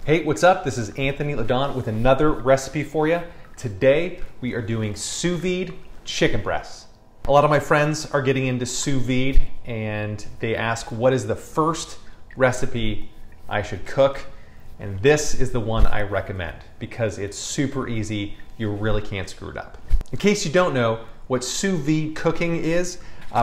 Hey, what's up? This is Anthony LeDonne with another recipe for you. Today we are doing sous vide chicken breasts. A lot of my friends are getting into sous vide and they ask what is the first recipe I should cook, and this is the one I recommend because it's super easy. You really can't screw it up. In case you don't know what sous vide cooking is,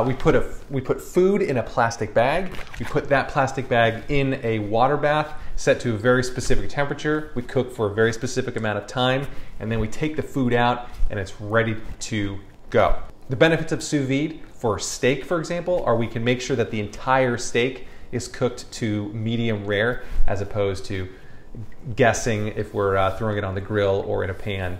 we put food in a plastic bag. We put that plastic bag in a water bath set to a very specific temperature. We cook for a very specific amount of time, and then we take the food out and it's ready to go. The benefits of sous vide for steak, for example, are we can make sure that the entire steak is cooked to medium rare as opposed to guessing if we're throwing it on the grill or in a pan.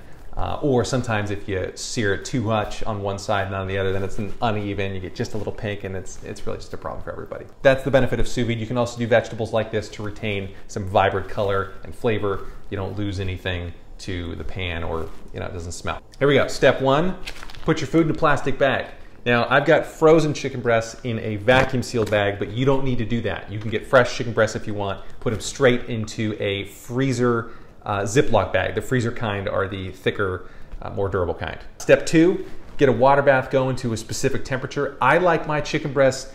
Or sometimes if you sear it too much on one side and on the other, then it's uneven, you get just a little pink, and it's really just a problem for everybody. That's the benefit of sous vide. You can also do vegetables like this to retain some vibrant color and flavor. You don't lose anything to the pan, or it doesn't smell. Here we go. Step one, put your food in a plastic bag. Now I've got frozen chicken breasts in a vacuum sealed bag, but you don't need to do that. You can get fresh chicken breasts if you want, put them straight into a freezer Ziplock bag. The freezer kind are the thicker, more durable kind. Step two, get a water bath going to a specific temperature. I like my chicken breasts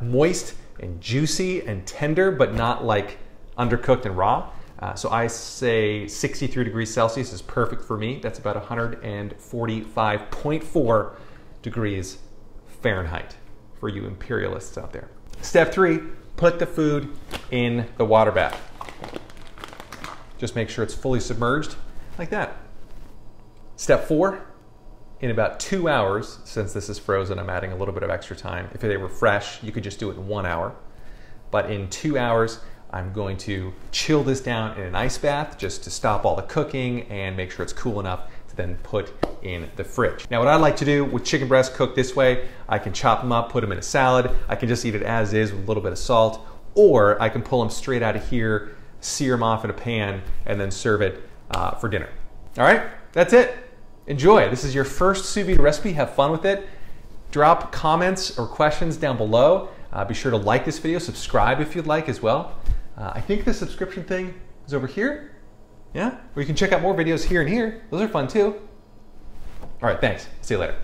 moist and juicy and tender, but not like undercooked and raw. So I say 63 degrees Celsius is perfect for me. That's about 145.4 degrees Fahrenheit for you imperialists out there. Step three, put the food in the water bath. Just make sure it's fully submerged, like that. Step four, in about 2 hours, since this is frozen, I'm adding a little bit of extra time. If they were fresh, you could just do it in 1 hour. But in 2 hours, I'm going to chill this down in an ice bath just to stop all the cooking and make sure it's cool enough to then put in the fridge. Now what I like to do with chicken breasts cooked this way, I can chop them up, put them in a salad. I can just eat it as is with a little bit of salt, or I can pull them straight out of here, sear them off in a pan, and then serve it for dinner. All right, that's it. Enjoy. This is your first sous vide recipe. Have fun with it. Drop comments or questions down below. Be sure to like this video, subscribe if you'd like as well. I think the subscription thing is over here. Yeah, or you can check out more videos here and here. Those are fun too. All right, thanks. See you later.